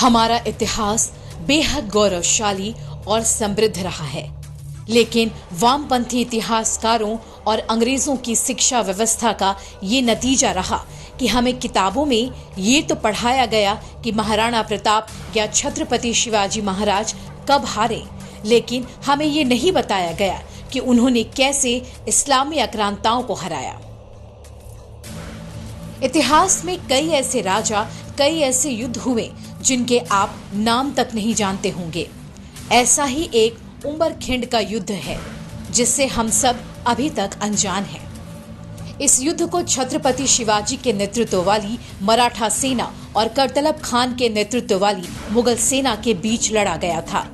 हमारा इतिहास बेहद गौरवशाली और समृद्ध रहा है, लेकिन वामपंथी इतिहासकारों और अंग्रेजों की शिक्षा व्यवस्था का ये नतीजा रहा कि हमें किताबों में ये तो पढ़ाया गया कि महाराणा प्रताप या छत्रपति शिवाजी महाराज कब हारे, लेकिन हमें ये नहीं बताया गया कि उन्होंने कैसे इस्लामी आक्रांताओं को हराया। इतिहास में कई ऐसे राजा, कई ऐसे युद्ध हुए जिनके आप नाम तक नहीं जानते होंगे। ऐसा ही एक उंबरखिंड का युद्ध है जिससे हम सब अभी तक अनजान हैं। इस युद्ध को छत्रपति शिवाजी के नेतृत्व वाली मराठा सेना और करतलब खान के नेतृत्व वाली मुगल सेना के बीच लड़ा गया था।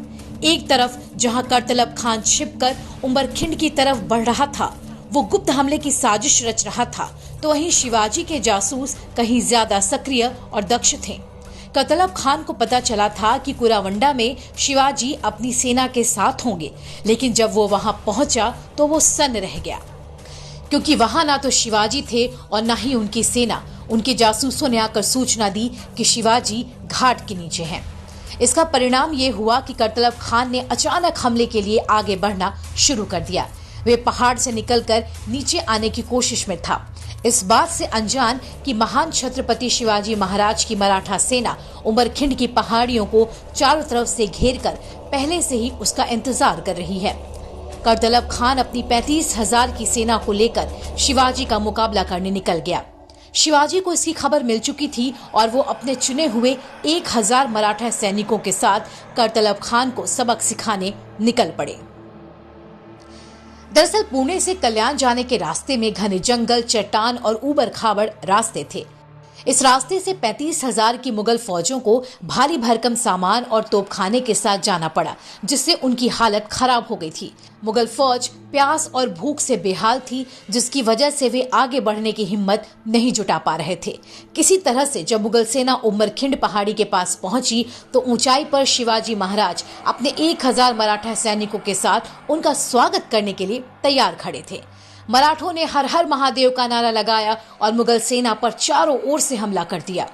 एक तरफ जहां करतलब खान छिपकर उंबरखिंड की तरफ बढ़ रहा था, वो गुप्त हमले की साजिश रच रहा था, तो वहीं शिवाजी के जासूस कहीं ज्यादा सक्रिय और दक्ष थे। करतलब खान को पता चला था कि कुरावंडा में शिवाजी अपनी सेना के साथ होंगे, लेकिन जब वो वहां पहुंचा तो वो सन्न रह गया, क्योंकि वहां ना तो शिवाजी थे और ना ही उनकी सेना। उनके जासूसों ने आकर सूचना दी कि शिवाजी घाट के नीचे हैं। इसका परिणाम ये हुआ कि करतलब खान ने अचानक हमले के लिए आगे बढ़ना शुरू कर दिया। वे पहाड़ से निकलकर नीचे आने की कोशिश में था, इस बात से अनजान कि महान छत्रपति शिवाजी महाराज की मराठा सेना उंबरखिंड की पहाड़ियों को चारों तरफ से घेरकर पहले से ही उसका इंतजार कर रही है। करतलब खान अपनी 35,000 की सेना को लेकर शिवाजी का मुकाबला करने निकल गया। शिवाजी को इसकी खबर मिल चुकी थी और वो अपने चुने हुए 1,000 मराठा सैनिकों के साथ करतलब खान को सबक सिखाने निकल पड़े। दरअसल पुणे से कल्याण जाने के रास्ते में घने जंगल, चट्टान और ऊबड़ खाबड़ रास्ते थे। इस रास्ते से 35,000 की मुगल फौजों को भारी भरकम सामान और तोपखाने के साथ जाना पड़ा, जिससे उनकी हालत खराब हो गई थी। मुगल फौज प्यास और भूख से बेहाल थी, जिसकी वजह से वे आगे बढ़ने की हिम्मत नहीं जुटा पा रहे थे। किसी तरह से जब मुगल सेना उमरखिंड पहाड़ी के पास पहुंची तो ऊंचाई पर शिवाजी महाराज अपने 1,000 मराठा सैनिकों के साथ उनका स्वागत करने के लिए तैयार खड़े थे। मराठों ने हर हर महादेव का नारा लगाया और मुगल सेना पर चारों ओर से हमला कर दिया।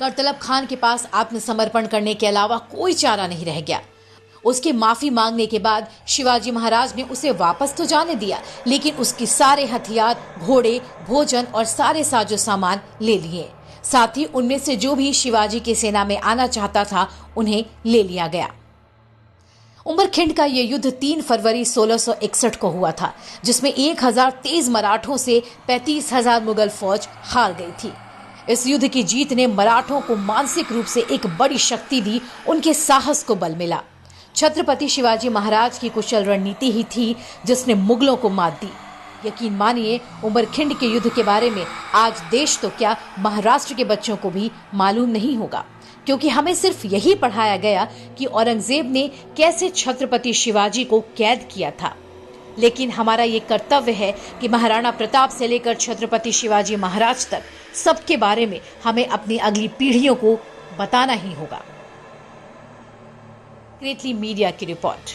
करतलब खान के पास आत्मसमर्पण करने के अलावा कोई चारा नहीं रह गया। उसके माफी मांगने के बाद शिवाजी महाराज ने उसे वापस तो जाने दिया, लेकिन उसके सारे हथियार, घोड़े, भोजन और सारे साजो सामान ले लिए। साथ ही उनमें से जो भी शिवाजी की सेना में आना चाहता था, उन्हें ले लिया गया। उमरखिंड का यह युद्ध 3 फरवरी 1661 को हुआ था, जिसमें 1,000 तेज मराठों से 35,000 मुगल फौज हार गई थी। इस युद्ध की जीत ने मराठों को मानसिक रूप से एक बड़ी शक्ति दी, उनके साहस को बल मिला। छत्रपति शिवाजी महाराज की कुशल रणनीति ही थी जिसने मुगलों को मात दी। यकीन मानिए, उमरखिंड के युद्ध के बारे में आज देश तो क्या, महाराष्ट्र के बच्चों को भी मालूम नहीं होगा, क्योंकि हमें सिर्फ यही पढ़ाया गया कि औरंगजेब ने कैसे छत्रपति शिवाजी को कैद किया था। लेकिन हमारा ये कर्तव्य है कि महाराणा प्रताप से लेकर छत्रपति शिवाजी महाराज तक सबके बारे में हमें अपनी अगली पीढ़ियों को बताना ही होगा। क्रेटली मीडिया की रिपोर्ट।